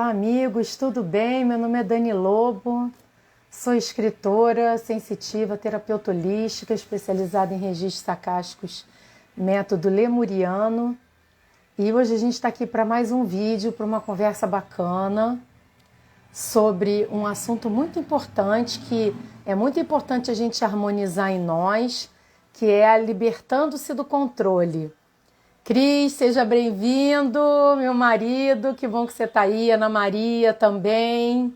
Olá, amigos, tudo bem? Meu nome é Dani Lobo, sou escritora sensitiva, terapeuta holística, especializada em registros acásticos, método lemuriano. E hoje a gente está aqui para mais um vídeo, para uma conversa bacana sobre um assunto muito importante, que é muito importante a gente harmonizar em nós, que é a libertando-se do controle. Cris, seja bem-vindo, meu marido, que bom que você está aí, Ana Maria também.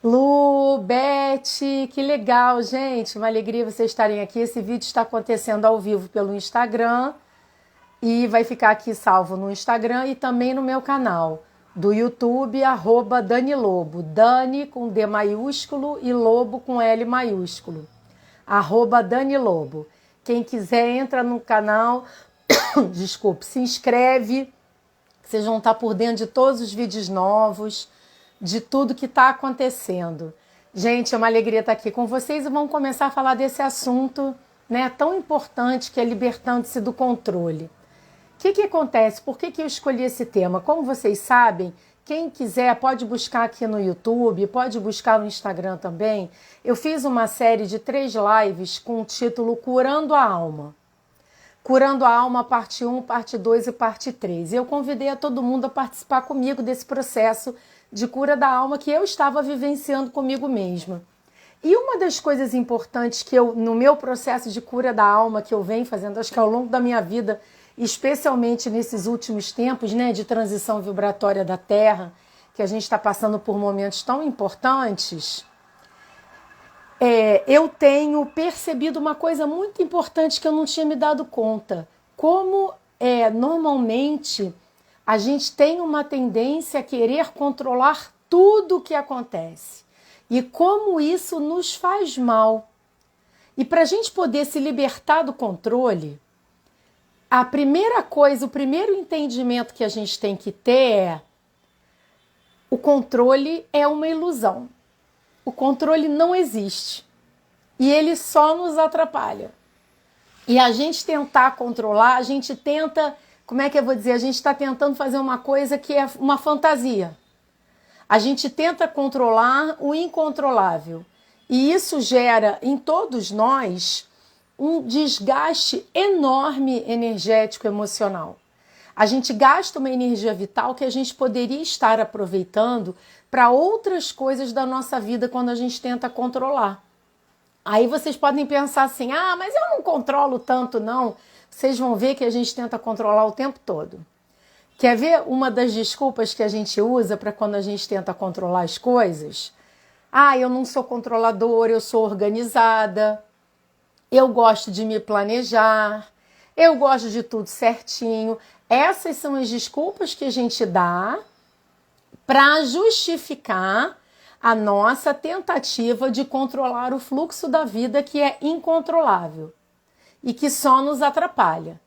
Lu, Beth, que legal, gente, uma alegria vocês estarem aqui. Esse vídeo está acontecendo ao vivo pelo Instagram e vai ficar aqui salvo no Instagram e também no meu canal do YouTube, @Dani Lobo, Dani com D maiúsculo e Lobo com L maiúsculo, @Dani Lobo. Quem quiser entra no canal, desculpe, se inscreve, vocês vão estar por dentro de todos os vídeos novos, de tudo que está acontecendo. Gente, é uma alegria estar aqui com vocês e vamos começar a falar desse assunto, né, tão importante, que é libertando-se do controle. O que acontece? Por que eu escolhi esse tema? Como vocês sabem, quem quiser pode buscar aqui no YouTube, pode buscar no Instagram também. Eu fiz uma série de 3 lives com o título Curando a Alma. Curando a Alma, parte 1, parte 2 e parte 3. Eu convidei a todo mundo a participar comigo desse processo de cura da alma que eu estava vivenciando comigo mesma. E uma das coisas importantes que no meu processo de cura da alma que eu venho fazendo, acho que ao longo da minha vida, especialmente nesses últimos tempos, né, de transição vibratória da Terra, que a gente está passando por momentos tão importantes, eu tenho percebido uma coisa muito importante que eu não tinha me dado conta. Como normalmente a gente tem uma tendência a querer controlar tudo o que acontece. E como isso nos faz mal. E para a gente poder se libertar do controle, a primeira coisa, o primeiro entendimento que a gente tem que ter é: o controle é uma ilusão. O controle não existe. E ele só nos atrapalha. E a gente tentar controlar, a gente tenta, como é que eu vou dizer? A gente está tentando fazer uma coisa que é uma fantasia. A gente tenta controlar o incontrolável. E isso gera em todos nós um desgaste enorme energético, emocional. A gente gasta uma energia vital que a gente poderia estar aproveitando para outras coisas da nossa vida quando a gente tenta controlar. Aí vocês podem pensar assim: ah, mas eu não controlo tanto não. Vocês vão ver que a gente tenta controlar o tempo todo. Quer ver uma das desculpas que a gente usa para quando a gente tenta controlar as coisas? Ah, eu não sou controladora, eu sou organizada, eu gosto de me planejar, eu gosto de tudo certinho. Essas são as desculpas que a gente dá para justificar a nossa tentativa de controlar o fluxo da vida, que é incontrolável e que só nos atrapalha.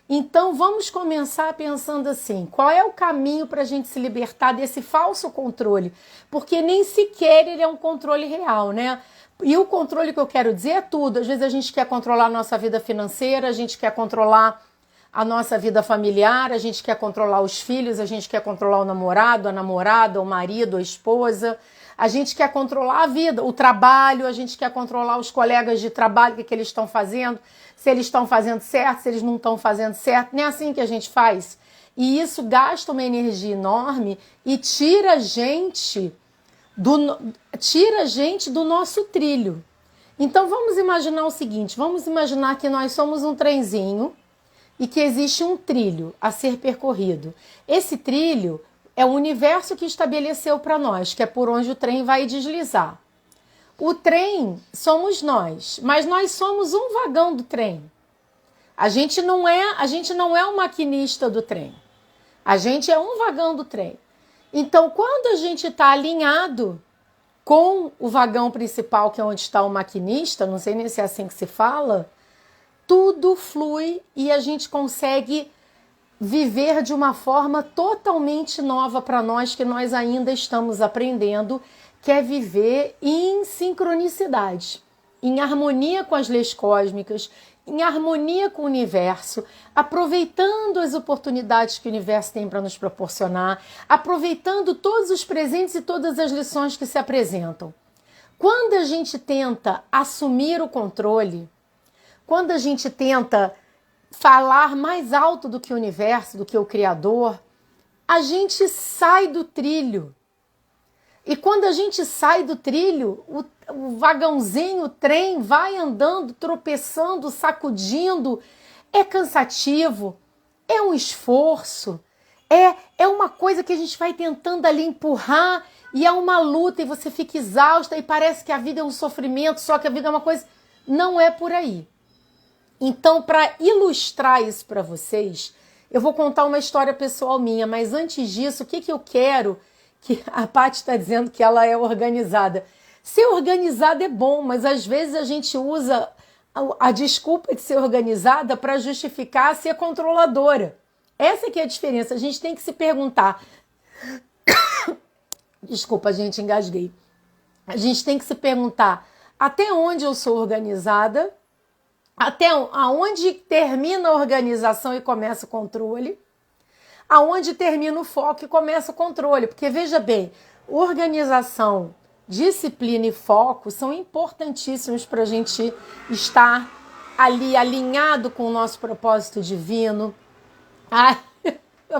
Então vamos começar pensando assim: qual é o caminho para a gente se libertar desse falso controle? Porque nem sequer ele é um controle real, né? E o controle que eu quero dizer é tudo. Às vezes a gente quer controlar a nossa vida financeira, a gente quer controlar a nossa vida familiar, a gente quer controlar os filhos, a gente quer controlar o namorado, a namorada, o marido, a esposa. A gente quer controlar a vida, o trabalho, a gente quer controlar os colegas de trabalho, o que eles estão fazendo, se eles estão fazendo certo, se eles não estão fazendo certo. Não é assim que a gente faz. E isso gasta uma energia enorme e tira a gente do nosso trilho. Então vamos imaginar o seguinte: vamos imaginar que nós somos um trenzinho e que existe um trilho a ser percorrido. Esse trilho é o universo que estabeleceu para nós, que é por onde o trem vai deslizar. O trem somos nós, mas nós somos um vagão do trem. A gente não é o maquinista do trem. A gente é um vagão do trem. Então, quando a gente está alinhado com o vagão principal, que é onde está o maquinista, não sei nem se é assim que se fala, tudo flui e a gente consegue viver de uma forma totalmente nova para nós, que nós ainda estamos aprendendo, que é viver em sincronicidade, em harmonia com as leis cósmicas, em harmonia com o universo, aproveitando as oportunidades que o universo tem para nos proporcionar, aproveitando todos os presentes e todas as lições que se apresentam. Quando a gente tenta assumir o controle, quando a gente tenta falar mais alto do que o universo, do que o Criador, a gente sai do trilho. E quando a gente sai do trilho, o vagãozinho, o trem vai andando, tropeçando, sacudindo. É cansativo, é um esforço, é uma coisa que a gente vai tentando ali empurrar e é uma luta e você fica exausta e parece que a vida é um sofrimento, só que a vida é uma coisa... Não é por aí. Então, para ilustrar isso para vocês, eu vou contar uma história pessoal minha, mas antes disso, o que eu quero... que a Paty está dizendo que ela é organizada. Ser organizada é bom, mas às vezes a gente usa a desculpa de ser organizada para justificar ser controladora. Essa que é a diferença. A gente tem que se perguntar... Desculpa, gente, engasguei. A gente tem que se perguntar até onde eu sou organizada, até aonde termina a organização e começa o controle, aonde termina o foco e começa o controle. Porque, veja bem, organização, disciplina e foco são importantíssimos para a gente estar ali alinhado com o nosso propósito divino. A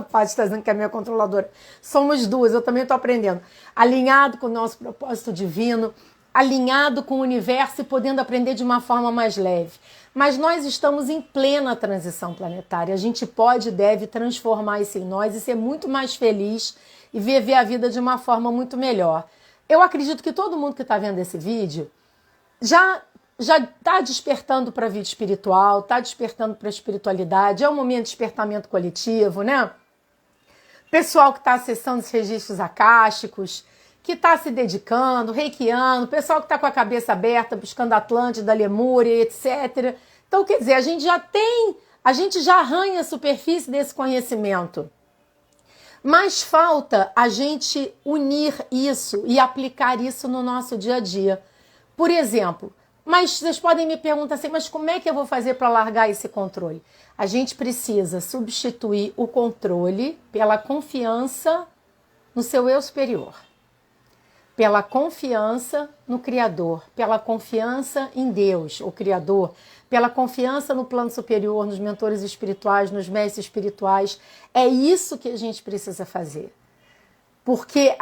Paty está dizendo que é minha controladora. Somos duas, eu também estou aprendendo. Alinhado com o nosso propósito divino, alinhado com o universo e podendo aprender de uma forma mais leve. Mas nós estamos em plena transição planetária. A gente pode e deve transformar isso em nós e ser muito mais feliz e viver a vida de uma forma muito melhor. Eu acredito que todo mundo que está vendo esse vídeo já está despertando para a vida espiritual, está despertando para a espiritualidade. É um momento de despertamento coletivo, né? Pessoal que está acessando os registros acásticos, que está se dedicando, reikiando, pessoal que está com a cabeça aberta, buscando Atlântida, Lemúria, etc. Então, quer dizer, a gente já arranha a superfície desse conhecimento. Mas falta a gente unir isso e aplicar isso no nosso dia a dia. Por exemplo, mas vocês podem me perguntar assim, mas como é que eu vou fazer para largar esse controle? A gente precisa substituir o controle pela confiança no seu eu superior. Pela confiança no Criador, pela confiança em Deus, o Criador, pela confiança no plano superior, nos mentores espirituais, nos mestres espirituais. É isso que a gente precisa fazer. Porque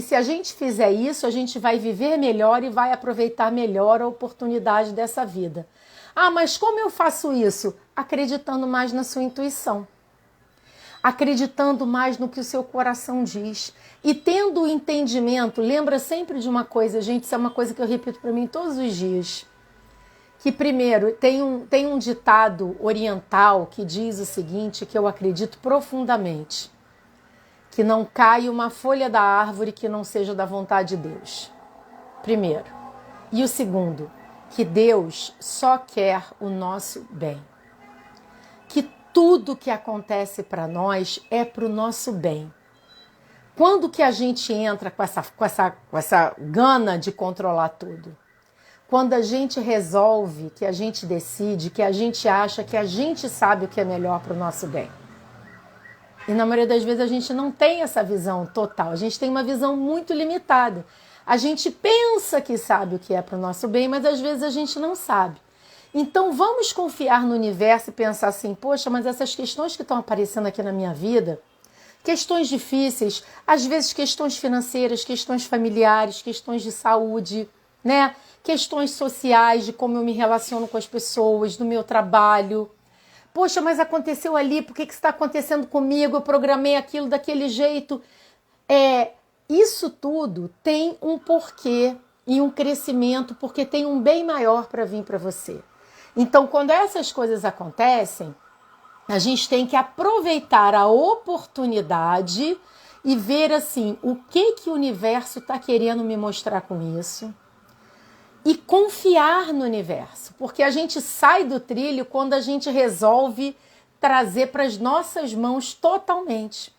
se a gente fizer isso, a gente vai viver melhor e vai aproveitar melhor a oportunidade dessa vida. Ah, mas como eu faço isso? Acreditando mais na sua intuição. Acreditando mais no que o seu coração diz. E tendo o entendimento, lembra sempre de uma coisa, gente, isso é uma coisa que eu repito para mim todos os dias. Que primeiro, tem um ditado oriental que diz o seguinte, que eu acredito profundamente. Que não cai uma folha da árvore que não seja da vontade de Deus. Primeiro. E o segundo, que Deus só quer o nosso bem. Que tudo que acontece para nós é para o nosso bem. Quando que a gente entra com essa gana de controlar tudo? Quando a gente resolve, que a gente decide, que a gente acha, que a gente sabe o que é melhor para o nosso bem. E na maioria das vezes a gente não tem essa visão total, a gente tem uma visão muito limitada. A gente pensa que sabe o que é para o nosso bem, mas às vezes a gente não sabe. Então vamos confiar no universo e pensar assim, poxa, mas essas questões que estão aparecendo aqui na minha vida, questões difíceis, às vezes questões financeiras, questões familiares, questões de saúde, né? Questões sociais, de como eu me relaciono com as pessoas, do meu trabalho. Poxa, mas aconteceu ali, por que está acontecendo comigo? Eu programei aquilo daquele jeito. Isso tudo tem um porquê e um crescimento, porque tem um bem maior para vir para você. Então, quando essas coisas acontecem, a gente tem que aproveitar a oportunidade e ver assim, o que o universo está querendo me mostrar com isso. E confiar no universo, porque a gente sai do trilho quando a gente resolve trazer para as nossas mãos totalmente.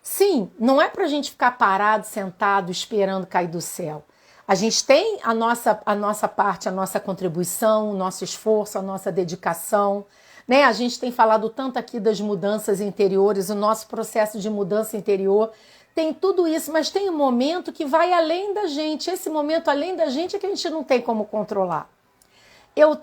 Sim, não é para a gente ficar parado, sentado, esperando cair do céu. A gente tem a nossa parte, a nossa contribuição, o nosso esforço, a nossa dedicação, né? A gente tem falado tanto aqui das mudanças interiores, o nosso processo de mudança interior, tem tudo isso, mas tem um momento que vai além da gente. Esse momento além da gente é que a gente não tem como controlar. Eu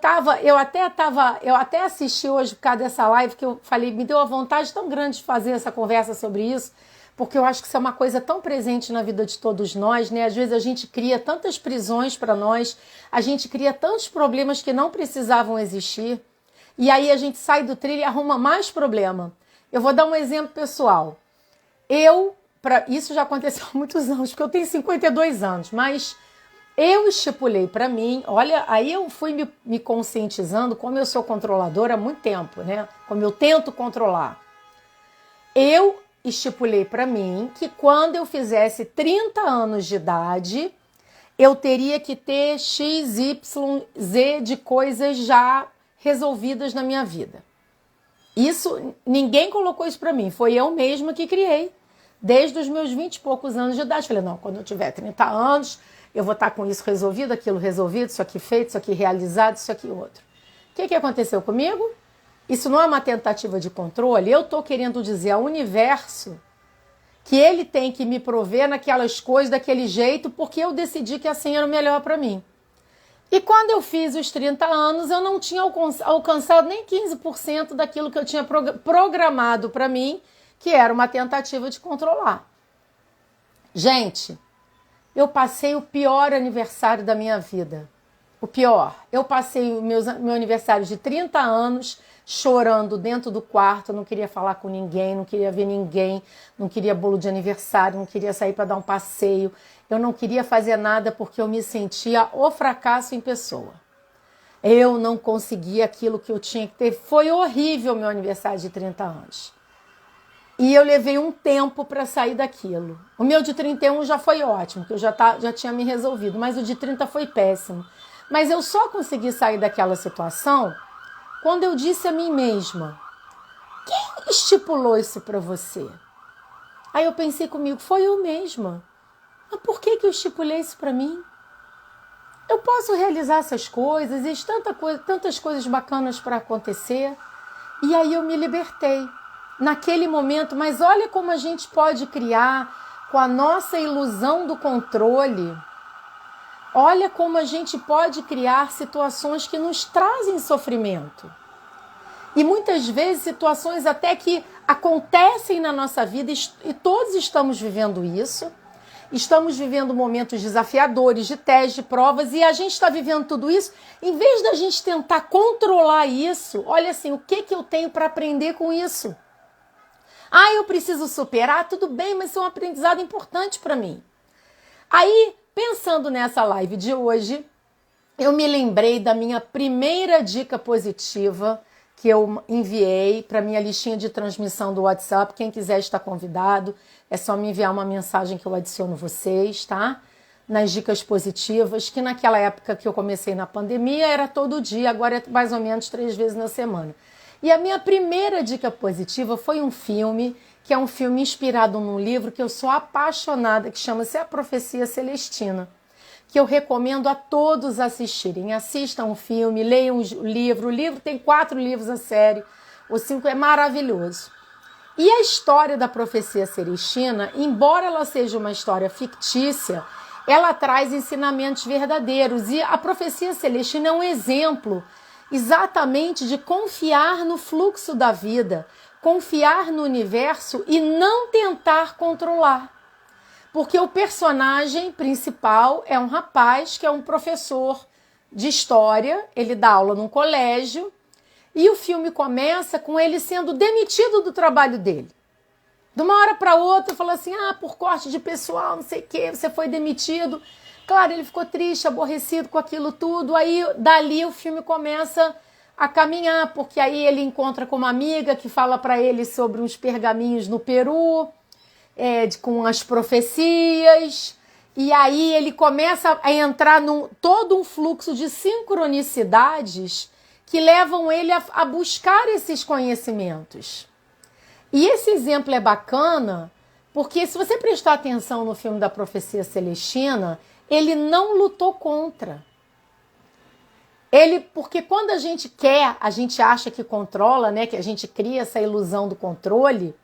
até assisti hoje por causa dessa live que eu falei, me deu uma vontade tão grande de fazer essa conversa sobre isso, porque eu acho que isso é uma coisa tão presente na vida de todos nós, né? Às vezes a gente cria tantas prisões para nós, a gente cria tantos problemas que não precisavam existir, e aí a gente sai do trilho e arruma mais problema. Eu vou dar um exemplo pessoal. Isso já aconteceu há muitos anos, porque eu tenho 52 anos, mas eu estipulei para mim, olha, aí eu fui me conscientizando como eu sou controladora há muito tempo, né? Como eu tento controlar. Eu estipulei para mim que quando eu fizesse 30 anos de idade, eu teria que ter X, Y, Z de coisas já resolvidas na minha vida. Isso, ninguém colocou isso para mim, foi eu mesma que criei. Desde os meus 20 e poucos anos de idade. Falei, não, quando eu tiver 30 anos, eu vou estar com isso resolvido, aquilo resolvido, isso aqui feito, isso aqui realizado, isso aqui outro. O que aconteceu comigo? Isso não é uma tentativa de controle. Eu estou querendo dizer ao universo que ele tem que me prover naquelas coisas daquele jeito porque eu decidi que assim era o melhor para mim. E quando eu fiz os 30 anos, eu não tinha alcançado nem 15% daquilo que eu tinha programado para mim, que era uma tentativa de controlar. Gente, eu passei o pior aniversário da minha vida. O pior. Eu passei o meu aniversário de 30 anos chorando dentro do quarto, não queria falar com ninguém, não queria ver ninguém, não queria bolo de aniversário, não queria sair para dar um passeio. Eu não queria fazer nada porque eu me sentia o fracasso em pessoa. Eu não conseguia aquilo que eu tinha que ter. Foi horrível meu aniversário de 30 anos. E eu levei um tempo para sair daquilo. O meu de 31 já foi ótimo, que eu já tinha me resolvido, mas o de 30 foi péssimo. Mas eu só consegui sair daquela situação quando eu disse a mim mesma, quem estipulou isso para você? Aí eu pensei comigo, foi eu mesma. Mas por que eu estipulei isso para mim? Eu posso realizar essas coisas, existe tantas coisas bacanas para acontecer. E aí eu me libertei. Naquele momento, mas olha como a gente pode criar com a nossa ilusão do controle. Olha como a gente pode criar situações que nos trazem sofrimento. E muitas vezes situações até que acontecem na nossa vida e todos estamos vivendo isso. Estamos vivendo momentos desafiadores, de testes, de provas, e a gente está vivendo tudo isso. Em vez da gente tentar controlar isso, olha assim, o que eu tenho para aprender com isso? Eu preciso superar, tudo bem, mas isso é um aprendizado importante para mim. Aí, pensando nessa live de hoje, eu me lembrei da minha primeira dica positiva que eu enviei para minha listinha de transmissão do WhatsApp. Quem quiser está convidado, é só me enviar uma mensagem que eu adiciono vocês, tá? Nas dicas positivas, que naquela época que eu comecei na pandemia era todo dia, agora é mais ou menos 3 vezes na semana. E a minha primeira dica positiva foi um filme, que é um filme inspirado num livro que eu sou apaixonada, que chama-se A Profecia Celestina, que eu recomendo a todos assistirem. Assistam o filme, leiam o livro. O livro tem 4 livros a série, o 5 é maravilhoso. E a história da Profecia Celestina, embora ela seja uma história fictícia, ela traz ensinamentos verdadeiros. E a Profecia Celestina é um exemplo exatamente de confiar no fluxo da vida, confiar no universo e não tentar controlar. Porque o personagem principal é um rapaz que é um professor de história, ele dá aula num colégio, e o filme começa com ele sendo demitido do trabalho dele. De uma hora para outra, falou assim, por corte de pessoal, não sei o quê, você foi demitido. Claro, ele ficou triste, aborrecido com aquilo tudo. Aí, dali, o filme começa a caminhar, porque aí ele encontra com uma amiga que fala para ele sobre uns pergaminhos no Peru, com as profecias. E aí ele começa a entrar num todo um fluxo de sincronicidades que levam ele a buscar esses conhecimentos. E esse exemplo é bacana, porque se você prestar atenção no filme da Profecia Celestina, ele não lutou contra. Porque quando a gente quer, a gente acha que controla, né? Que a gente cria essa ilusão do controle.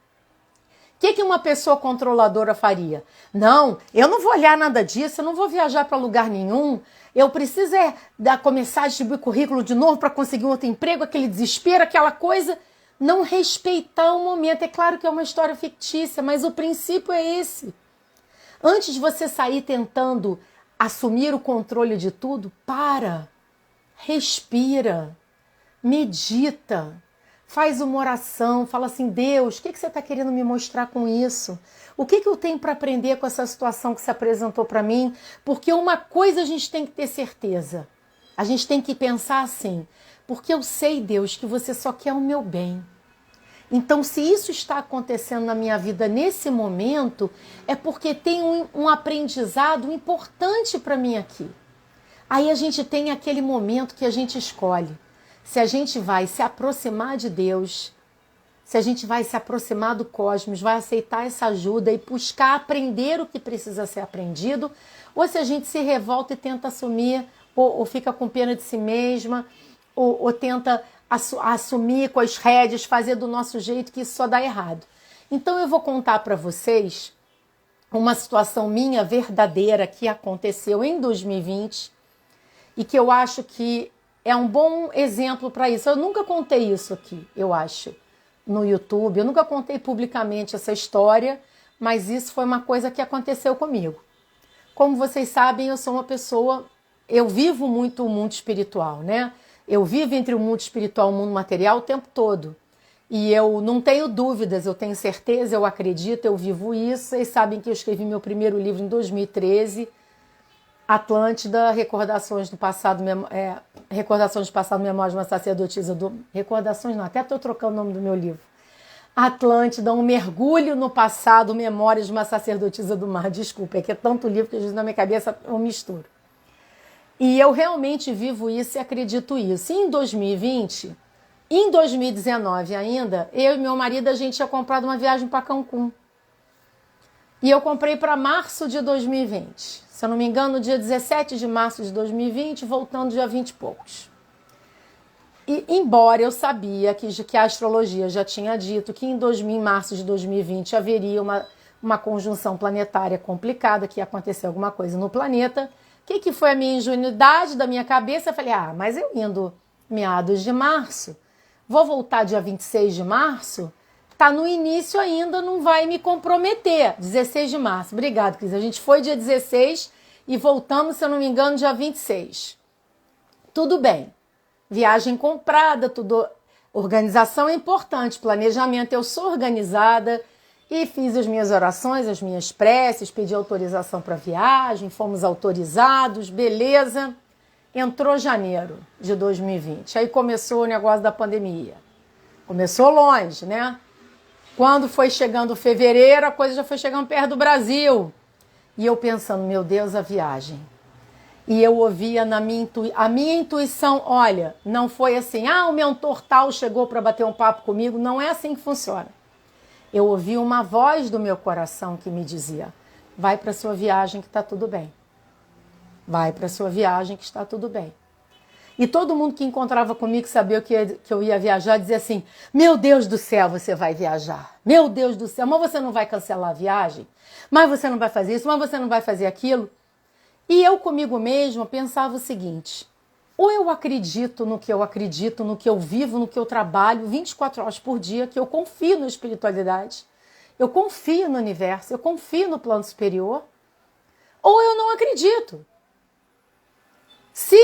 O que uma pessoa controladora faria? Não, eu não vou olhar nada disso, eu não vou viajar para lugar nenhum. Eu preciso começar a distribuir currículo de novo para conseguir um outro emprego, aquele desespero, aquela coisa. Não respeitar o momento. É claro que é uma história fictícia, mas o princípio é esse. Antes de você sair tentando assumir o controle de tudo, respira, medita, faz uma oração, fala assim, Deus, o que você está querendo me mostrar com isso? O que eu tenho para aprender com essa situação que se apresentou para mim? Porque uma coisa a gente tem que ter certeza, a gente tem que pensar assim, porque eu sei, Deus, que você só quer o meu bem. Então, se isso está acontecendo na minha vida nesse momento, é porque tem um aprendizado importante para mim aqui. Aí a gente tem aquele momento que a gente escolhe. Se a gente vai se aproximar de Deus, se a gente vai se aproximar do cosmos, vai aceitar essa ajuda e buscar aprender o que precisa ser aprendido, ou se a gente se revolta e tenta assumir, ou fica com pena de si mesma, ou tenta assumir com as rédeas, fazer do nosso jeito, que isso só dá errado. Então eu vou contar para vocês uma situação minha verdadeira que aconteceu em 2020 e que eu acho que é um bom exemplo para isso. Eu nunca contei isso aqui, eu acho, no YouTube. Eu nunca contei publicamente essa história, mas isso foi uma coisa que aconteceu comigo. Como vocês sabem, eu sou uma pessoa... Eu vivo muito o mundo espiritual, né? Eu vivo entre o mundo espiritual e o mundo material o tempo todo. E eu não tenho dúvidas, eu tenho certeza, eu acredito, eu vivo isso. Vocês sabem que eu escrevi meu primeiro livro em 2013, Atlântida, Recordações do Passado, Memórias de uma Sacerdotisa do... Recordações não, até estou trocando o nome do meu livro. Atlântida, um mergulho no passado, Memórias de uma Sacerdotisa do Mar. Desculpa, é que é tanto livro que às vezes na minha cabeça eu misturo. E eu realmente vivo isso e acredito isso. E em 2020, em 2019 ainda, eu e meu marido, a gente tinha comprado uma viagem para Cancún. E eu comprei para março de 2020. Se eu não me engano, dia 17 de março de 2020, voltando dia 20 e poucos. E embora eu sabia que a astrologia já tinha dito que em março de 2020 haveria uma conjunção planetária complicada, que ia acontecer alguma coisa no planeta, o que foi a minha ingenuidade da minha cabeça? Eu falei, mas eu indo meados de março, vou voltar dia 26 de março, tá no início ainda, não vai me comprometer. 16 de março, obrigado, Cris. A gente foi dia 16 e voltamos, se eu não me engano, dia 26. Tudo bem. Viagem comprada, tudo. Organização é importante, planejamento, eu sou organizada. E fiz as minhas orações, as minhas preces, pedi autorização para viagem, fomos autorizados, beleza. Entrou janeiro de 2020, aí começou o negócio da pandemia. Começou longe, né? Quando foi chegando fevereiro, a coisa já foi chegando perto do Brasil. E eu pensando, meu Deus, a viagem. E eu ouvia a minha intuição, olha, não foi assim, o mentor tal chegou para bater um papo comigo, não é assim que funciona. Eu ouvi uma voz do meu coração que me dizia, vai para sua viagem que está tudo bem. Vai para sua viagem que está tudo bem. E todo mundo que encontrava comigo, que sabia que eu ia viajar, dizia assim, meu Deus do céu, você vai viajar. Meu Deus do céu, mas você não vai cancelar a viagem? Mas você não vai fazer isso? Mas você não vai fazer aquilo? E eu comigo mesma pensava o seguinte, ou eu acredito, no que eu vivo, no que eu trabalho 24 horas por dia, que eu confio na espiritualidade, eu confio no universo, eu confio no plano superior, ou eu não acredito. Se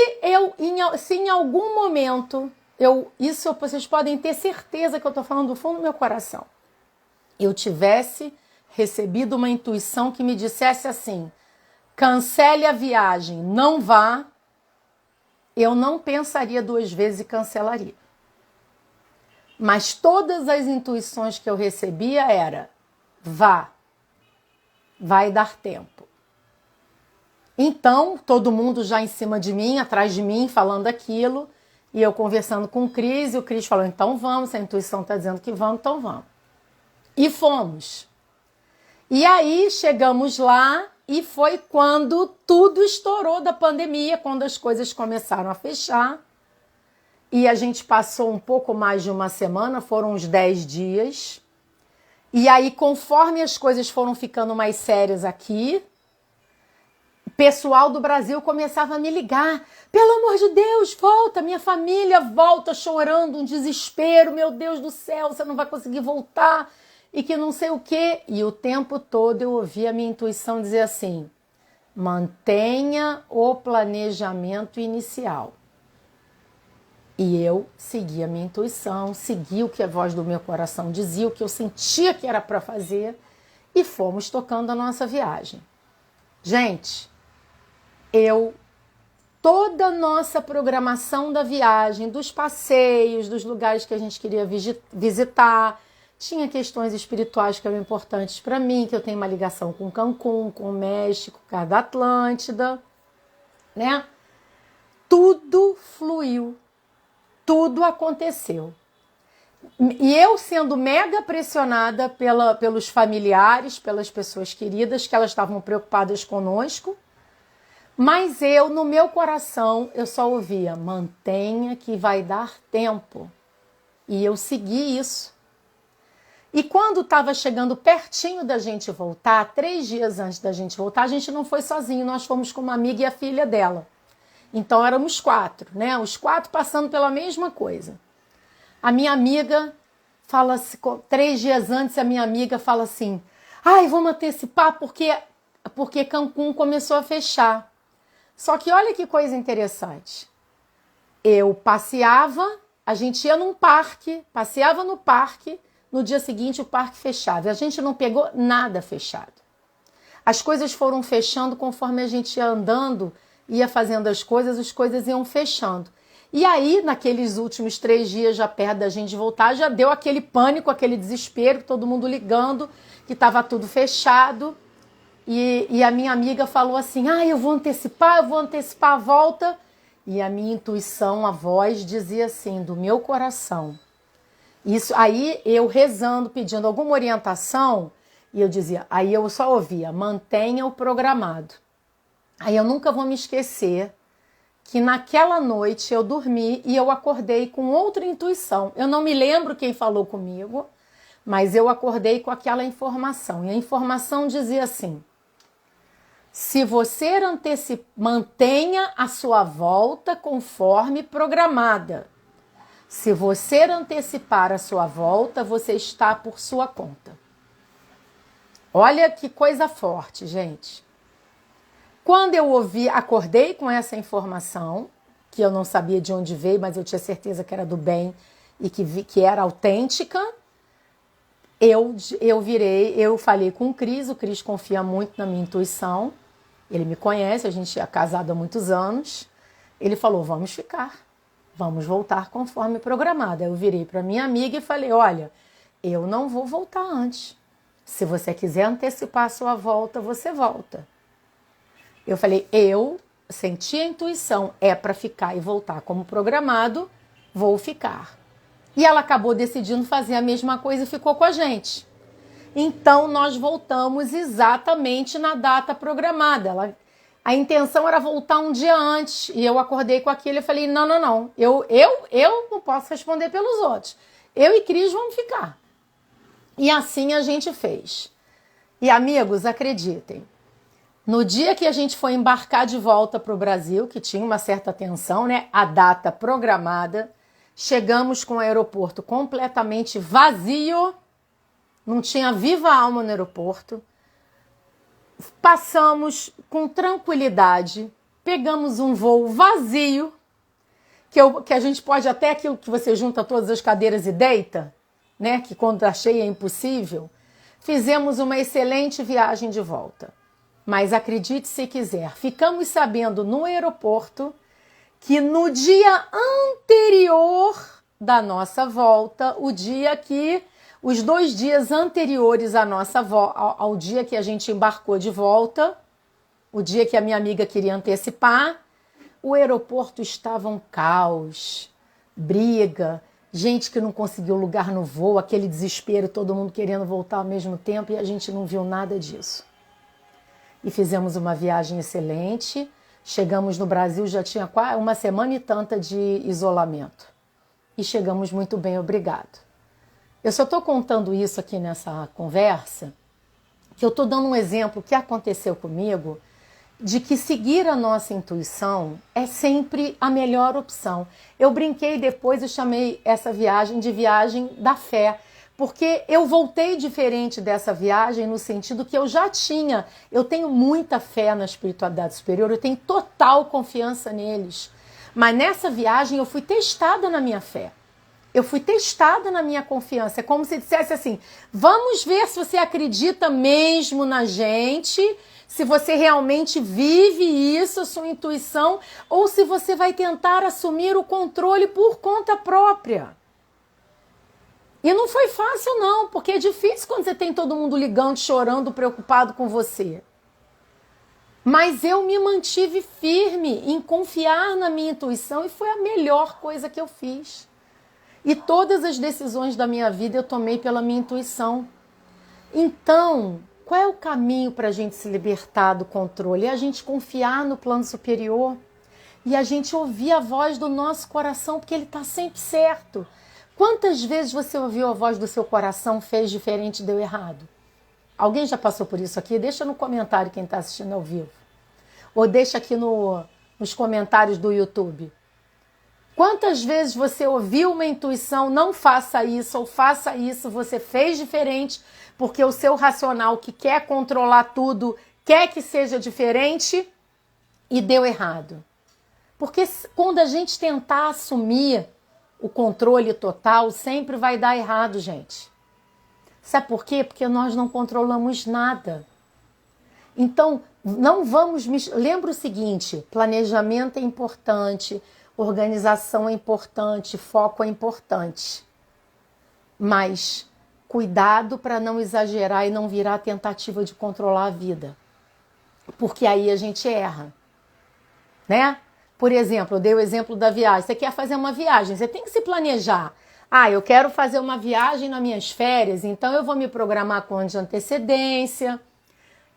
em algum momento, vocês podem ter certeza que eu estou falando do fundo do meu coração, eu tivesse recebido uma intuição que me dissesse assim, cancele a viagem, não vá, eu não pensaria duas vezes e cancelaria. Mas todas as intuições que eu recebia era, vá, vai dar tempo. Então, todo mundo já em cima de mim, atrás de mim, falando aquilo, e eu conversando com o Cris, e o Cris falou, então vamos, se a intuição está dizendo que vamos, então vamos. E fomos. E aí chegamos lá, e foi quando tudo estourou da pandemia, quando as coisas começaram a fechar. E a gente passou um pouco mais de uma semana, foram uns 10 dias. E aí, conforme as coisas foram ficando mais sérias aqui, o pessoal do Brasil começava a me ligar. Pelo amor de Deus, volta, minha família volta chorando, um desespero. Meu Deus do céu, você não vai conseguir voltar. E que não sei o quê. E o tempo todo eu ouvia a minha intuição dizer assim, mantenha o planejamento inicial. E eu segui a minha intuição, segui o que a voz do meu coração dizia, o que eu sentia que era para fazer, e fomos tocando a nossa viagem. Gente, toda a nossa programação da viagem, dos passeios, dos lugares que a gente queria visitar, tinha questões espirituais que eram importantes para mim, que eu tenho uma ligação com Cancún, com o México, com a da Atlântida, né? Tudo fluiu. Tudo aconteceu. E eu sendo mega pressionada pelos familiares, pelas pessoas queridas, que elas estavam preocupadas conosco, mas eu, no meu coração, eu só ouvia, mantenha que vai dar tempo. E eu segui isso. E quando estava chegando pertinho da gente voltar, 3 dias antes da gente voltar, a gente não foi sozinho, nós fomos com uma amiga e a filha dela. Então éramos 4, né? Os 4 passando pela mesma coisa. A minha amiga fala assim, 3 dias antes, a minha amiga fala assim, ai, vamos antecipar porque Cancún começou a fechar. Só que olha que coisa interessante. Eu passeava, a gente ia num parque, passeava no parque, no dia seguinte o parque fechava. E a gente não pegou nada fechado. As coisas foram fechando conforme a gente ia andando, ia fazendo as coisas iam fechando. E aí, naqueles últimos 3 dias, já perto da gente voltar, já deu aquele pânico, aquele desespero, todo mundo ligando, que estava tudo fechado. E a minha amiga falou assim, eu vou antecipar a volta. E a minha intuição, a voz, dizia assim, do meu coração. Isso aí, eu rezando, pedindo alguma orientação, e eu dizia, aí eu só ouvia, mantenha o programado. Aí eu nunca vou me esquecer que naquela noite eu dormi e eu acordei com outra intuição. Eu não me lembro quem falou comigo, mas eu acordei com aquela informação. E a informação dizia assim, se você mantenha a sua volta conforme programada. Se você antecipar a sua volta, você está por sua conta. Olha que coisa forte, gente. Quando eu acordei com essa informação, que eu não sabia de onde veio, mas eu tinha certeza que era do bem e que era autêntica, eu falei com o Cris confia muito na minha intuição, ele me conhece, a gente é casado há muitos anos, ele falou, vamos ficar, vamos voltar conforme programado. Eu virei para minha amiga e falei, olha, eu não vou voltar antes, se você quiser antecipar a sua volta, você volta. Eu falei, eu senti a intuição, é para ficar e voltar como programado, vou ficar. E ela acabou decidindo fazer a mesma coisa e ficou com a gente. Então, nós voltamos exatamente na data programada. A intenção era voltar um dia antes, e eu acordei com aquilo e falei, não, eu não posso responder pelos outros. Eu e Cris vamos ficar. E assim a gente fez. E amigos, acreditem, no dia que a gente foi embarcar de volta para o Brasil, que tinha uma certa tensão, né? A data programada, chegamos com o aeroporto completamente vazio, não tinha viva alma no aeroporto. Passamos com tranquilidade, pegamos um voo vazio, que a gente pode até aquilo que você junta todas as cadeiras e deita, né? Que quando está cheio é impossível. Fizemos uma excelente viagem de volta. Mas acredite se quiser, ficamos sabendo no aeroporto que no dia anterior da nossa volta, os 2 dias anteriores à ao dia que a gente embarcou de volta, o dia que a minha amiga queria antecipar, o aeroporto estava um caos, briga, gente que não conseguiu lugar no voo, aquele desespero, todo mundo querendo voltar ao mesmo tempo e a gente não viu nada disso. e fizemos uma viagem excelente. Chegamos no Brasil, já tinha quase uma semana e tanta de isolamento. E chegamos muito bem, obrigado. Eu só estou contando isso aqui nessa conversa, que eu estou dando um exemplo que aconteceu comigo, de que seguir a nossa intuição é sempre a melhor opção. Eu brinquei depois e chamei essa viagem de viagem da fé, porque eu voltei diferente dessa viagem no sentido que eu tenho muita fé na espiritualidade superior, eu tenho total confiança neles. Mas nessa viagem eu fui testada na minha fé. Eu fui testada na minha confiança. É como se dissesse assim, vamos ver se você acredita mesmo na gente, se você realmente vive isso, a sua intuição, ou se você vai tentar assumir o controle por conta própria. E não foi fácil não, porque é difícil quando você tem todo mundo ligando, chorando, preocupado com você. Mas eu me mantive firme em confiar na minha intuição e foi a melhor coisa que eu fiz. E todas as decisões da minha vida eu tomei pela minha intuição. Então, qual é o caminho para a gente se libertar do controle? É a gente confiar no plano superior e a gente ouvir a voz do nosso coração, porque ele está sempre certo. Quantas vezes você ouviu a voz do seu coração, fez diferente, deu errado? Alguém já passou por isso aqui? Deixa no comentário quem está assistindo ao vivo. Ou deixa aqui nos comentários do YouTube. Quantas vezes você ouviu uma intuição, não faça isso ou faça isso, você fez diferente, porque o seu racional que quer controlar tudo, quer que seja diferente e deu errado. Porque quando a gente tentar assumir o controle total, sempre vai dar errado, gente. Sabe por quê? Porque nós não controlamos nada. Então, não vamos... Lembra o seguinte, planejamento é importante, organização é importante, foco é importante. Mas cuidado para não exagerar e não virar tentativa de controlar a vida. Porque aí a gente erra, né? Por exemplo, eu dei o exemplo da viagem. Você quer fazer uma viagem, você tem que se planejar. Ah, eu quero fazer uma viagem nas minhas férias, então eu vou me programar com anos de antecedência,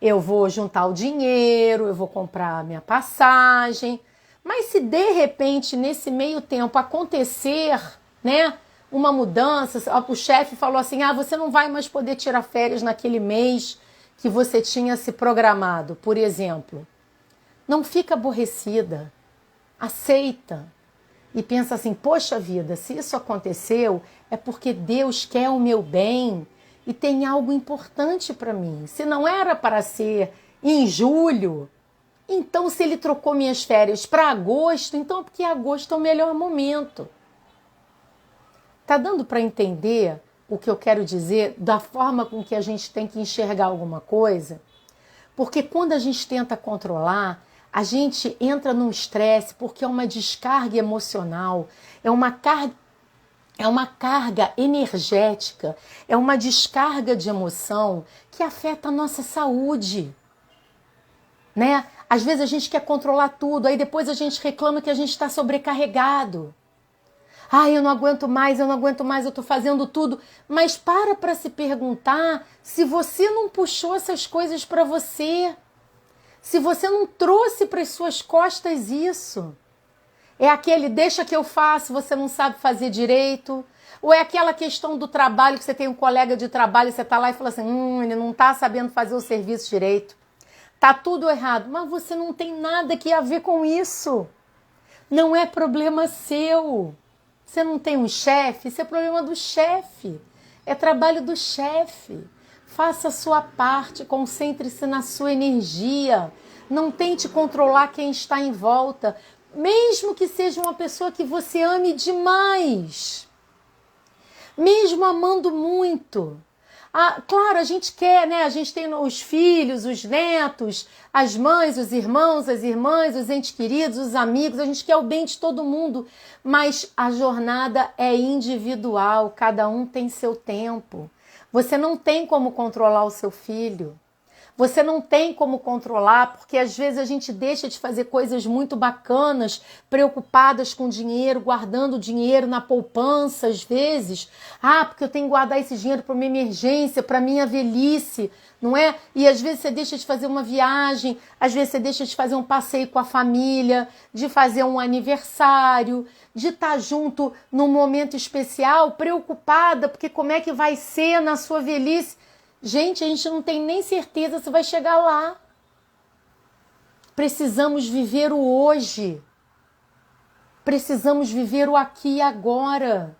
eu vou juntar o dinheiro, eu vou comprar a minha passagem. Mas se de repente, nesse meio tempo, acontecer, né, uma mudança, o chefe falou assim, você não vai mais poder tirar férias naquele mês que você tinha se programado, por exemplo. Não fica aborrecida, aceita e pensa assim, poxa vida, se isso aconteceu, é porque Deus quer o meu bem e tem algo importante para mim. Se não era para ser em julho, então se ele trocou minhas férias para agosto, então é porque agosto é o melhor momento. Tá dando para entender o que eu quero dizer da forma com que a gente tem que enxergar alguma coisa? Porque quando a gente tenta controlar, a gente entra num estresse porque é uma descarga emocional, é uma carga energética, é uma descarga de emoção que afeta a nossa saúde, né? Às vezes a gente quer controlar tudo, aí depois a gente reclama que a gente está sobrecarregado. Eu não aguento mais, eu estou fazendo tudo. Mas para se perguntar se você não puxou essas coisas para você. Se você não trouxe para as suas costas isso. É aquele deixa que eu faço, você não sabe fazer direito. Ou é aquela questão do trabalho, que você tem um colega de trabalho e você está lá e fala assim, ele não está sabendo fazer o serviço direito. Tá tudo errado. Mas você não tem nada que a ver com isso. Não é problema seu. Você não tem um chefe, isso é problema do chefe. É trabalho do chefe. Faça a sua parte, concentre-se na sua energia. Não tente controlar quem está em volta, mesmo que seja uma pessoa que você ame demais. Mesmo amando muito. Claro, a gente quer, né? A gente tem os filhos, os netos, as mães, os irmãos, as irmãs, os entes queridos, os amigos, a gente quer o bem de todo mundo, mas a jornada é individual, cada um tem seu tempo. Você não tem como controlar o seu filho. Você não tem como controlar, porque às vezes a gente deixa de fazer coisas muito bacanas, preocupadas com dinheiro, guardando dinheiro na poupança, às vezes. Porque eu tenho que guardar esse dinheiro para minha emergência, para minha velhice. não é? E às vezes você deixa de fazer uma viagem, às vezes você deixa de fazer um passeio com a família, de fazer um aniversário, de estar junto num momento especial, preocupada, porque como é que vai ser na sua velhice? Gente, a gente não tem nem certeza se vai chegar lá. Precisamos viver o hoje. Precisamos viver o aqui e agora.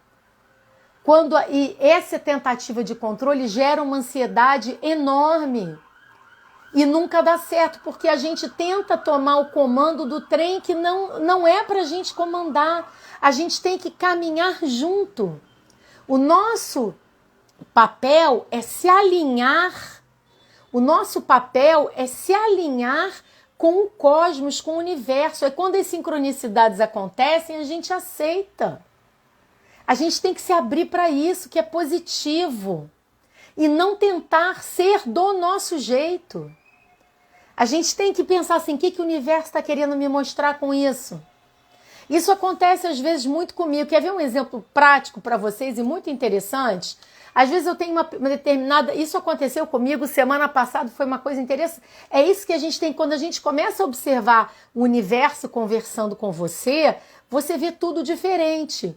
E essa tentativa de controle gera uma ansiedade enorme. E nunca dá certo, porque a gente tenta tomar o comando do trem que não é para a gente comandar. A gente tem que caminhar junto. O nosso papel é se alinhar. O nosso papel é se alinhar com o cosmos, com o universo. É quando as sincronicidades acontecem, a gente aceita. A gente tem que se abrir para isso, que é positivo. E não tentar ser do nosso jeito. A gente tem que pensar assim, o que o universo está querendo me mostrar com isso? Isso acontece às vezes muito comigo. Quer ver um exemplo prático para vocês e muito interessante? Às vezes eu tenho uma determinada... Isso aconteceu comigo semana passada, foi uma coisa interessante. É isso que a gente tem, quando a gente começa a observar o universo conversando com você, você vê tudo diferente.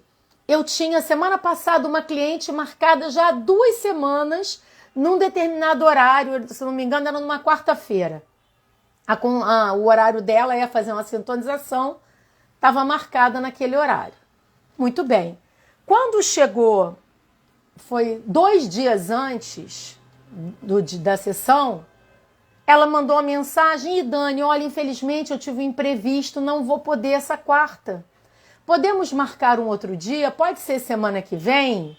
Eu tinha semana passada uma cliente marcada já há 2 semanas, num determinado horário, se não me engano era numa quarta-feira. O horário dela ia fazer uma sintonização, estava marcada naquele horário. Muito bem. Quando chegou, foi 2 dias antes da sessão, ela mandou uma mensagem: e Dani, olha, infelizmente eu tive um imprevisto, não vou poder essa quarta. Podemos marcar um outro dia? Pode ser semana que vem?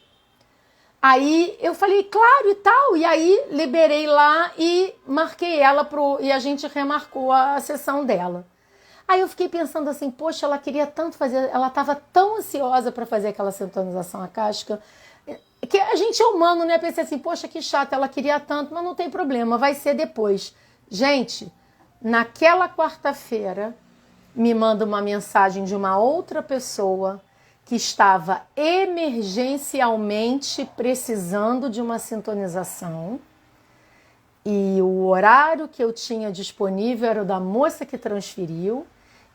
Aí eu falei, claro e tal. E aí liberei lá e marquei ela e a gente remarcou a sessão dela. Aí eu fiquei pensando assim, poxa, ela queria tanto fazer, ela estava tão ansiosa para fazer aquela sintonização akáshica, que a gente é humano, né? Pensei assim, poxa, que chato, ela queria tanto, mas não tem problema, vai ser depois. Gente, naquela quarta-feira, me manda uma mensagem de uma outra pessoa que estava emergencialmente precisando de uma sintonização e o horário que eu tinha disponível era o da moça que transferiu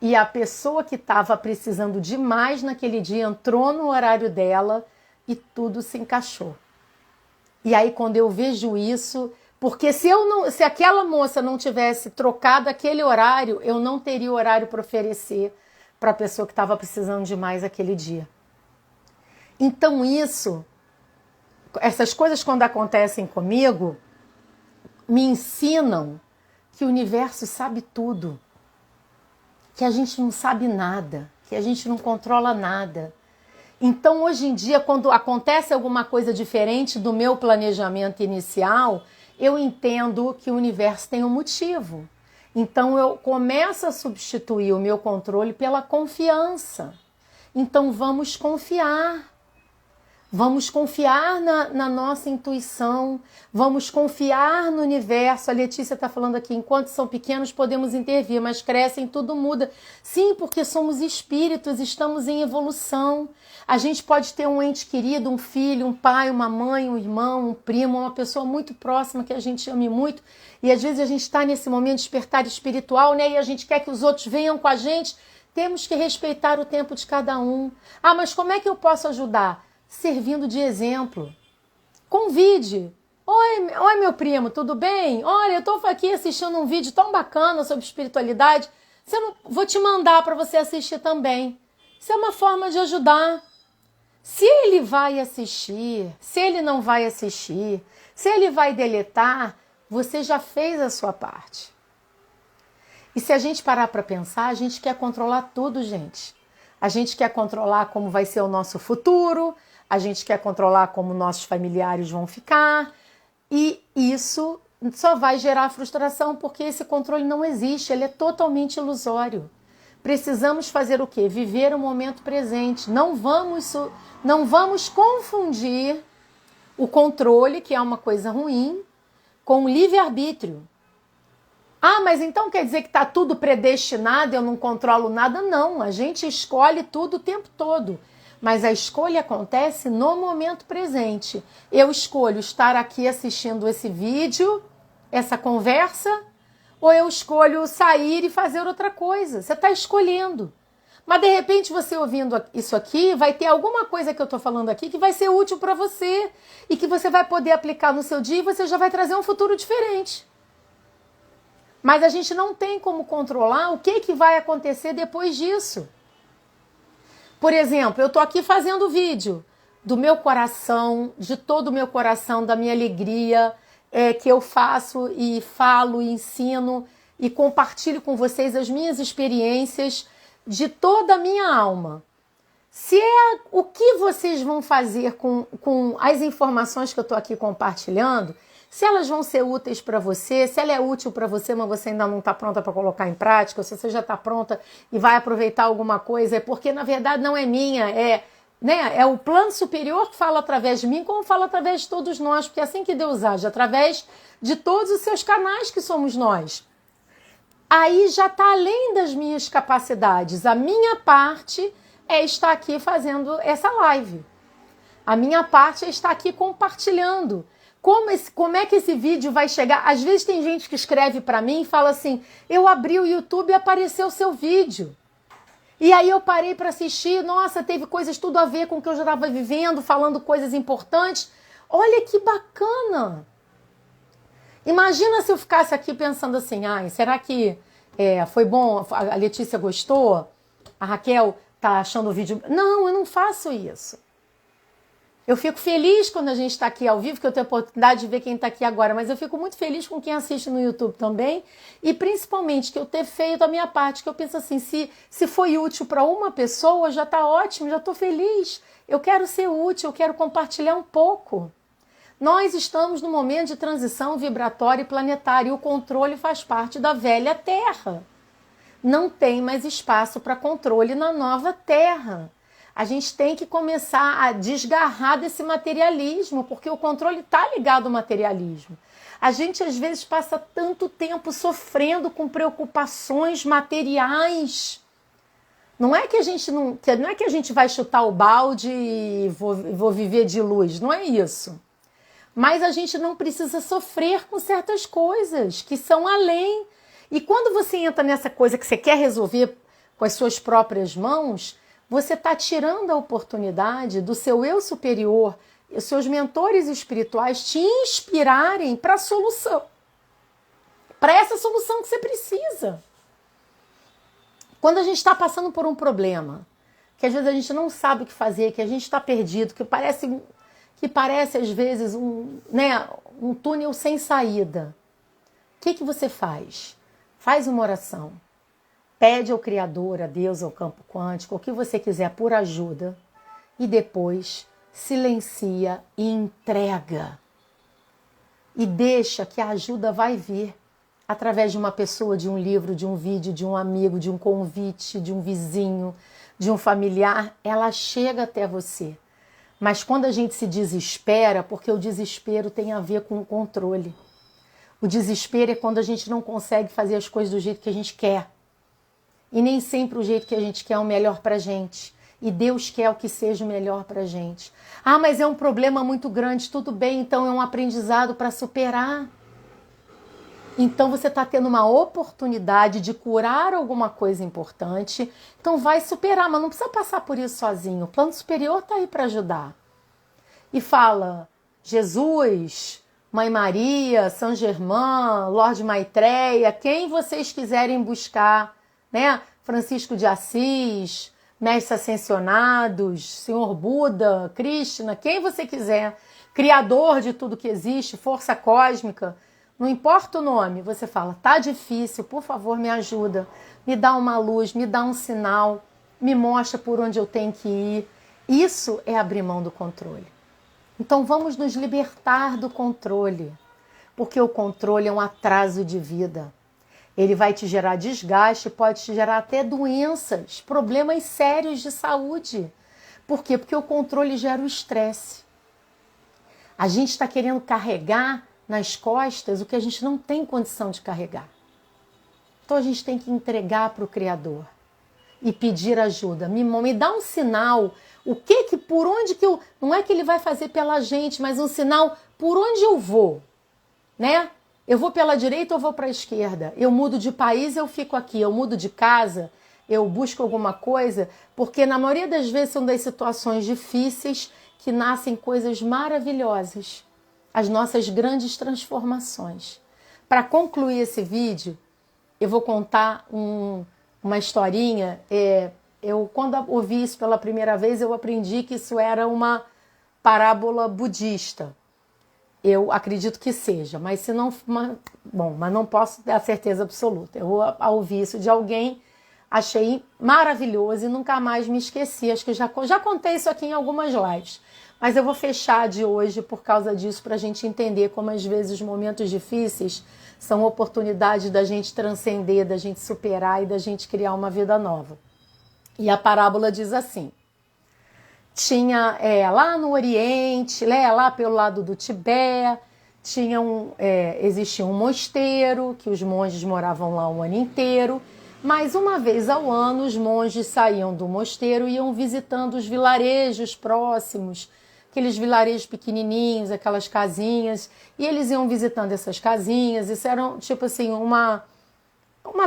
e a pessoa que estava precisando demais naquele dia entrou no horário dela e tudo se encaixou. E aí quando eu vejo isso... Porque se aquela moça não tivesse trocado aquele horário, eu não teria horário para oferecer para a pessoa que estava precisando demais aquele dia. Então essas coisas quando acontecem comigo, me ensinam que o universo sabe tudo, que a gente não sabe nada, que a gente não controla nada. Então hoje em dia, quando acontece alguma coisa diferente do meu planejamento inicial, eu entendo que o universo tem um motivo. Então eu começo a substituir o meu controle pela confiança. Então vamos confiar. Vamos confiar na nossa intuição, vamos confiar no universo. A Letícia está falando aqui, enquanto são pequenos podemos intervir, mas crescem, tudo muda. Sim, porque somos espíritos, estamos em evolução. A gente pode ter um ente querido, um filho, um pai, uma mãe, um irmão, um primo, uma pessoa muito próxima que a gente ame muito. E às vezes a gente está nesse momento de despertar espiritual, né? E a gente quer que os outros venham com a gente. Temos que respeitar o tempo de cada um. Ah, mas como é que eu posso ajudar? Servindo de exemplo. Convide. Oi, meu primo, tudo bem? Olha, eu estou aqui assistindo um vídeo tão bacana sobre espiritualidade. Vou te mandar para você assistir também. Isso é uma forma de ajudar. Se ele vai assistir, se ele não vai assistir, se ele vai deletar, você já fez a sua parte. E se a gente parar para pensar, a gente quer controlar tudo, gente. A gente quer controlar como vai ser o nosso futuro, a gente quer controlar como nossos familiares vão ficar, e isso só vai gerar frustração porque esse controle não existe, ele é totalmente ilusório. Precisamos fazer o quê? Viver o momento presente. Não vamos confundir o controle, que é uma coisa ruim, com o livre-arbítrio. Ah, mas então quer dizer que está tudo predestinado, eu não controlo nada? Não, a gente escolhe tudo o tempo todo. Mas a escolha acontece no momento presente. Eu escolho estar aqui assistindo esse vídeo essa conversa ou eu escolho sair e fazer outra coisa. Você está escolhendo. Mas, de repente, você ouvindo isso aqui, vai ter alguma coisa que eu estou falando aqui que vai ser útil para você e que você vai poder aplicar no seu dia e você já vai trazer um futuro diferente. Mas a gente não tem como controlar o que vai acontecer depois disso. Por exemplo, eu estou aqui fazendo vídeo do meu coração, de todo o meu coração, da minha alegria, que eu faço e falo e ensino e compartilho com vocês as minhas experiências de toda a minha alma. Se é o que vocês vão fazer com as informações que eu estou aqui compartilhando, se elas vão ser úteis para você, se ela é útil para você, mas você ainda não está pronta para colocar em prática, ou se você já está pronta e vai aproveitar alguma coisa, é porque na verdade não é minha, é o plano superior que fala através de mim, como fala através de todos nós, porque é assim que Deus age, através de todos os seus canais que somos nós. Aí já está além das minhas capacidades. A minha parte é estar aqui fazendo essa live. A minha parte é estar aqui compartilhando. Como é que esse vídeo vai chegar? Às vezes tem gente que escreve para mim e fala assim, eu abri o YouTube e apareceu o seu vídeo. E aí eu parei para assistir, nossa, teve coisas tudo a ver com o que eu já estava vivendo, falando coisas importantes. Olha que bacana! Imagina se eu ficasse aqui pensando assim, será que foi bom? A Letícia gostou? A Raquel tá achando o vídeo... Não, eu não faço isso. Eu fico feliz quando a gente está aqui ao vivo, que eu tenho a oportunidade de ver quem está aqui agora, mas eu fico muito feliz com quem assiste no YouTube também, e principalmente que eu ter feito a minha parte, que eu penso assim, se foi útil para uma pessoa, já está ótimo, já estou feliz. Eu quero ser útil, eu quero compartilhar um pouco. Nós estamos num momento de transição vibratória e planetária, e o controle faz parte da velha Terra. Não tem mais espaço para controle na nova Terra. A gente tem que começar a desgarrar desse materialismo, porque o controle está ligado ao materialismo. A gente, às vezes, passa tanto tempo sofrendo com preocupações materiais. Não é que a gente vai chutar o balde e vou viver de luz, não é isso. Mas a gente não precisa sofrer com certas coisas que são além. E quando você entra nessa coisa que você quer resolver com as suas próprias mãos, você está tirando a oportunidade do seu eu superior e os seus mentores espirituais te inspirarem para a solução. Para essa solução que você precisa. Quando a gente está passando por um problema, que às vezes a gente não sabe o que fazer, que a gente está perdido, que parece às vezes um túnel sem saída. O que você faz? Faz uma oração. Pede ao Criador, a Deus, ao campo quântico, o que você quiser por ajuda. E depois silencia e entrega. E deixa que a ajuda vai vir através de uma pessoa, de um livro, de um vídeo, de um amigo, de um convite, de um vizinho, de um familiar. Ela chega até você. Mas quando a gente se desespera, porque o desespero tem a ver com o controle. O desespero é quando a gente não consegue fazer as coisas do jeito que a gente quer. E nem sempre o jeito que a gente quer é o melhor pra gente. E Deus quer o que seja o melhor pra gente. Mas é um problema muito grande. Tudo bem, então é um aprendizado para superar. Então você está tendo uma oportunidade de curar alguma coisa importante. Então vai superar, mas não precisa passar por isso sozinho. O plano superior está aí para ajudar. E fala, Jesus, Mãe Maria, São Germain, Lorde Maitreya, quem vocês quiserem buscar, né? Francisco de Assis, Mestres Ascensionados, Senhor Buda, Krishna, quem você quiser, Criador de tudo que existe, Força Cósmica, não importa o nome, você fala, tá difícil, por favor me ajuda, me dá uma luz, me dá um sinal, me mostra por onde eu tenho que ir. Isso é abrir mão do controle. Então vamos nos libertar do controle, porque o controle é um atraso de vida. Ele vai te gerar desgaste, pode te gerar até doenças, problemas sérios de saúde. Por quê? Porque o controle gera o estresse. A gente está querendo carregar nas costas o que a gente não tem condição de carregar. Então a gente tem que entregar para o Criador e pedir ajuda. Me dá um sinal, por onde que não é que ele vai fazer pela gente, mas um sinal por onde eu vou, né? Eu vou pela direita ou vou para a esquerda? Eu mudo de país, eu fico aqui. Eu mudo de casa, eu busco alguma coisa, porque na maioria das vezes são das situações difíceis que nascem coisas maravilhosas, as nossas grandes transformações. Para concluir esse vídeo, eu vou contar uma historinha. Quando ouvi isso pela primeira vez, eu aprendi que isso era uma parábola budista. Eu acredito que seja, mas se não, mas não posso ter a certeza absoluta. Eu ouvi isso de alguém, achei maravilhoso e nunca mais me esqueci. Acho que já contei isso aqui em algumas lives, mas eu vou fechar de hoje por causa disso, para a gente entender como às vezes os momentos difíceis são oportunidades da gente transcender, da gente superar e da gente criar uma vida nova. E a parábola diz assim: tinha lá no Oriente, lá pelo lado do Tibete, existia um mosteiro, que os monges moravam lá um ano inteiro, mas uma vez ao ano os monges saíam do mosteiro e iam visitando os vilarejos próximos, aqueles vilarejos pequenininhos, aquelas casinhas, e eles iam visitando essas casinhas. Isso era tipo assim uma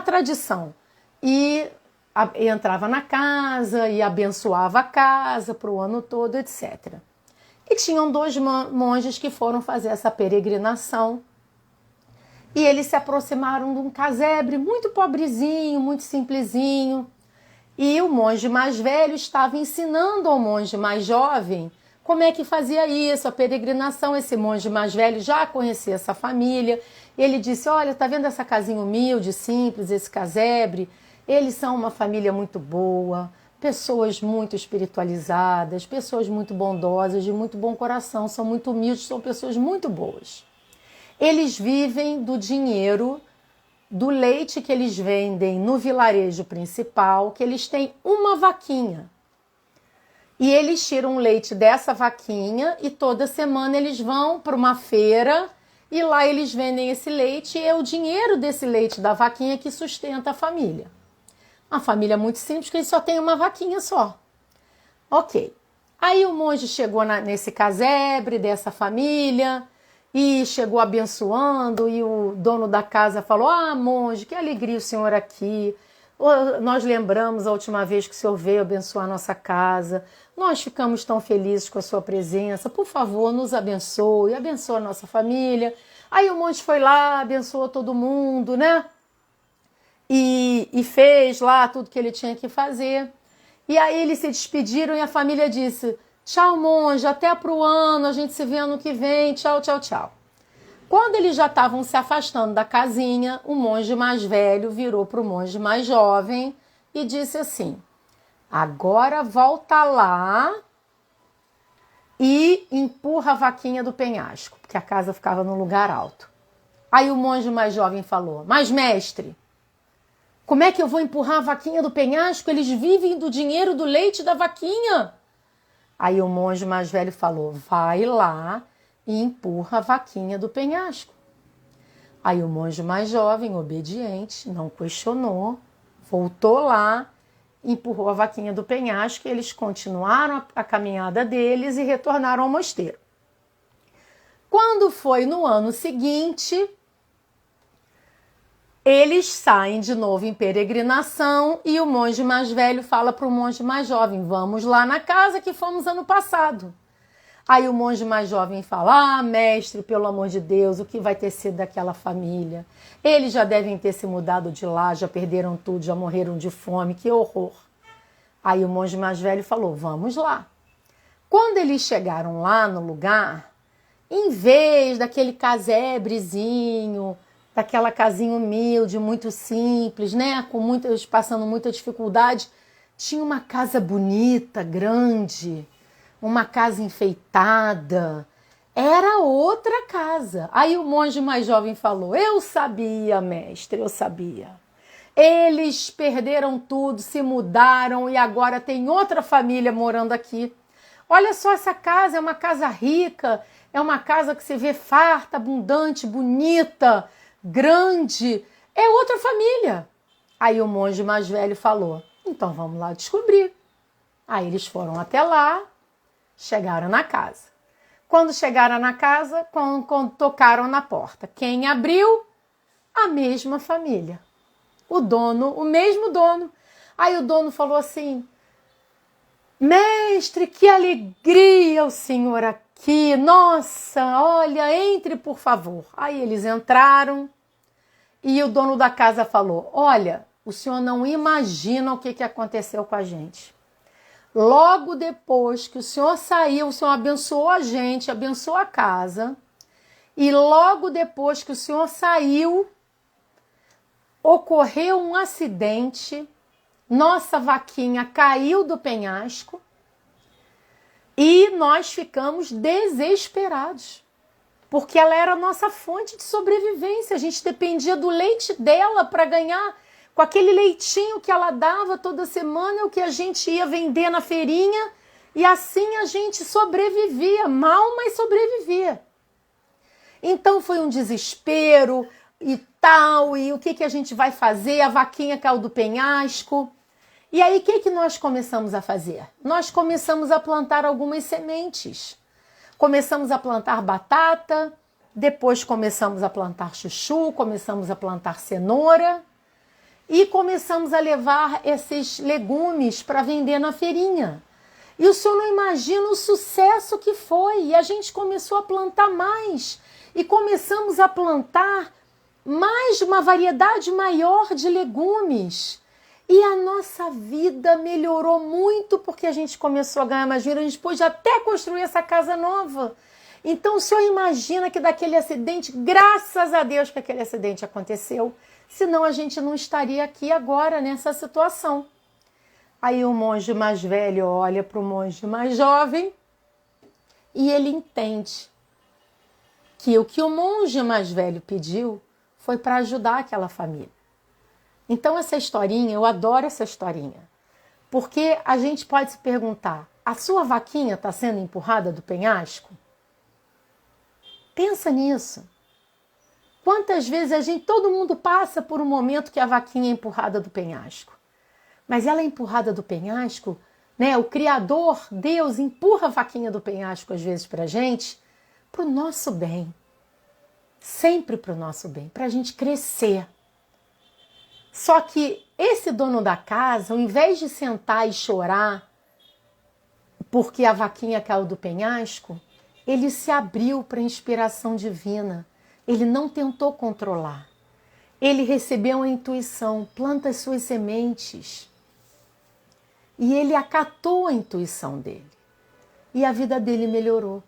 tradição. E entrava na casa e abençoava a casa para o ano todo, etc. E tinham 2 monges que foram fazer essa peregrinação e eles se aproximaram de um casebre muito pobrezinho, muito simplesinho, e o monge mais velho estava ensinando ao monge mais jovem como é que fazia isso, a peregrinação. Esse monge mais velho já conhecia essa família. Ele disse: olha, tá vendo essa casinha humilde, simples, esse casebre? Eles são uma família muito boa, pessoas muito espiritualizadas, pessoas muito bondosas, de muito bom coração, são muito humildes, são pessoas muito boas. Eles vivem do dinheiro, do leite que eles vendem no vilarejo principal, que eles têm uma vaquinha. E eles tiram o leite dessa vaquinha e toda semana eles vão para uma feira e lá eles vendem esse leite e é o dinheiro desse leite da vaquinha que sustenta a família. Uma família muito simples, que eles só tem uma vaquinha só. Ok. Aí o monge chegou nesse casebre dessa família e chegou abençoando, e o dono da casa falou: ah, monge, que alegria o senhor aqui. Nós lembramos a última vez que o senhor veio abençoar a nossa casa. Nós ficamos tão felizes com a sua presença. Por favor, nos abençoe, abençoe a nossa família. Aí o monge foi lá, abençoou todo mundo, né? E fez lá tudo que ele tinha que fazer. E aí eles se despediram e a família disse: tchau, monge, até pro ano, a gente se vê ano que vem, tchau, tchau, tchau. Quando eles já estavam se afastando da casinha, o monge mais velho virou para o monge mais jovem e disse assim: agora volta lá e empurra a vaquinha do penhasco, porque a casa ficava num lugar alto. Aí o monge mais jovem falou: mas mestre, como é que eu vou empurrar a vaquinha do penhasco? Eles vivem do dinheiro do leite da vaquinha. Aí o monge mais velho falou: vai lá e empurra a vaquinha do penhasco. Aí o monge mais jovem, obediente, não questionou, voltou lá, empurrou a vaquinha do penhasco e eles continuaram a caminhada deles e retornaram ao mosteiro. Quando foi no ano seguinte, eles saem de novo em peregrinação e o monge mais velho fala para o monge mais jovem: vamos lá na casa que fomos ano passado. Aí o monge mais jovem fala: ah, mestre, pelo amor de Deus, o que vai ter sido daquela família? Eles já devem ter se mudado de lá, já perderam tudo, já morreram de fome, que horror. Aí o monge mais velho falou: vamos lá. Quando eles chegaram lá no lugar, em vez daquele casebrezinho, daquela casinha humilde, muito simples, né, passando muita dificuldade, tinha uma casa bonita, grande, uma casa enfeitada. Era outra casa. Aí o monge mais jovem falou: eu sabia, mestre, eu sabia. Eles perderam tudo, se mudaram e agora tem outra família morando aqui. Olha só, essa casa é uma casa rica, é uma casa que se vê farta, abundante, bonita, grande. É outra família. Aí o monge mais velho falou: então vamos lá descobrir. Aí eles foram até lá, chegaram na casa. Quando chegaram na casa, quando tocaram na porta, quem abriu? A mesma família. O dono, o mesmo dono. Aí o dono falou assim: mestre, que alegria o senhor aqui. Nossa, olha, entre por favor. Aí eles entraram e o dono da casa falou: olha, o senhor não imagina o que aconteceu com a gente. Logo depois que o senhor saiu, o senhor abençoou a gente, abençoou a casa. E logo depois que o senhor saiu, ocorreu um acidente. Nossa vaquinha caiu do penhasco e nós ficamos desesperados, porque ela era a nossa fonte de sobrevivência. A gente dependia do leite dela para ganhar. Com aquele leitinho que ela dava toda semana, é o que a gente ia vender na feirinha, e assim a gente sobrevivia, mal, mas sobrevivia. Então foi um desespero e tal, e o que a gente vai fazer? A vaquinha caiu do penhasco. E aí o que nós começamos a fazer? Nós começamos a plantar algumas sementes. Começamos a plantar batata, depois começamos a plantar chuchu, começamos a plantar cenoura, e começamos a levar esses legumes para vender na feirinha. E o senhor não imagina o sucesso que foi. E a gente começou a plantar mais. E começamos a plantar mais uma variedade maior de legumes. E a nossa vida melhorou muito porque a gente começou a ganhar mais dinheiro. A gente pôde até construir essa casa nova. Então o senhor imagina que daquele acidente, graças a Deus que aquele acidente aconteceu, senão a gente não estaria aqui agora nessa situação. Aí o monge mais velho olha para o monge mais jovem e ele entende que o monge mais velho pediu foi para ajudar aquela família. Então essa historinha, eu adoro essa historinha, porque a gente pode se perguntar: a sua vaquinha está sendo empurrada do penhasco? Pensa nisso. Quantas vezes todo mundo passa por um momento que a vaquinha é empurrada do penhasco. Mas ela é empurrada do penhasco, né? O Criador, Deus, empurra a vaquinha do penhasco às vezes para a gente, para o nosso bem. Sempre para o nosso bem, para a gente crescer. Só que esse dono da casa, ao invés de sentar e chorar porque a vaquinha caiu do penhasco, ele se abriu para a inspiração divina. Ele não tentou controlar. Ele recebeu a intuição, planta as suas sementes. E ele acatou a intuição dele. E a vida dele melhorou.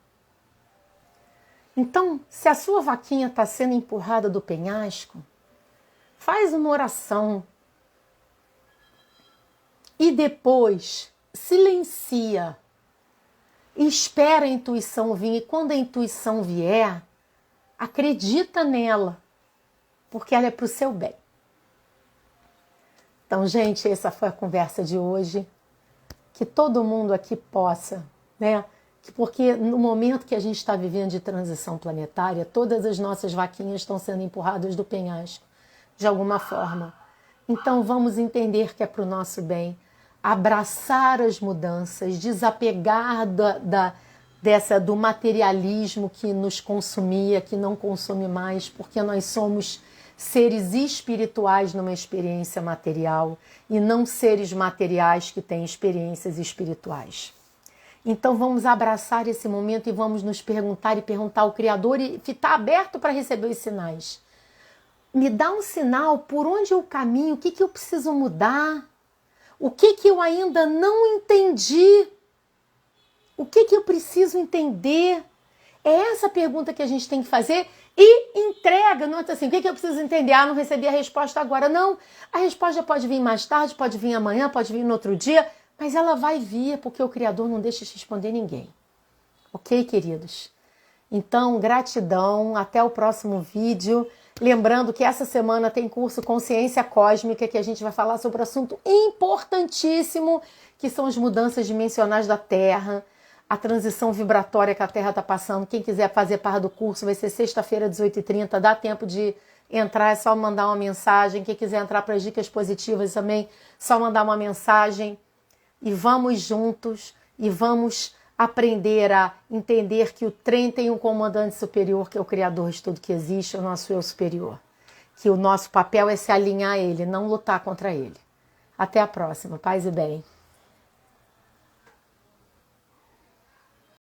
Então, se a sua vaquinha está sendo empurrada do penhasco, faz uma oração. E depois, silencia. E espera a intuição vir. E quando a intuição vier, acredita nela, porque ela é para o seu bem. Então, gente, essa foi a conversa de hoje. Que todo mundo aqui possa, né? Porque no momento que a gente está vivendo de transição planetária, todas as nossas vaquinhas estão sendo empurradas do penhasco, de alguma forma. Então, vamos entender que é para o nosso bem. Abraçar as mudanças, desapegar do materialismo que nos consumia, que não consome mais, porque nós somos seres espirituais numa experiência material e não seres materiais que têm experiências espirituais. Então vamos abraçar esse momento e vamos nos perguntar ao Criador e ficar aberto para receber os sinais. Me dá um sinal por onde eu caminho, o que eu preciso mudar, o que eu ainda não entendi, o que eu preciso entender. É essa pergunta que a gente tem que fazer e entrega. Não é assim, o que eu preciso entender? Não recebi a resposta agora. Não, a resposta pode vir mais tarde, pode vir amanhã, pode vir no outro dia, mas ela vai vir porque o Criador não deixa de responder ninguém. Ok, queridos? Então, gratidão, até o próximo vídeo. Lembrando que essa semana tem curso Consciência Cósmica, que a gente vai falar sobre um assunto importantíssimo, que são as mudanças dimensionais da Terra, a transição vibratória que a Terra está passando. Quem quiser fazer parte do curso, vai ser sexta-feira, 18h30, dá tempo de entrar, é só mandar uma mensagem. Quem quiser entrar para as dicas positivas também, só mandar uma mensagem. E vamos juntos, e vamos aprender a entender que o trem tem um comandante superior, que é o Criador de tudo que existe, é o nosso eu superior. Que o nosso papel é se alinhar a ele, não lutar contra ele. Até a próxima. Paz e bem.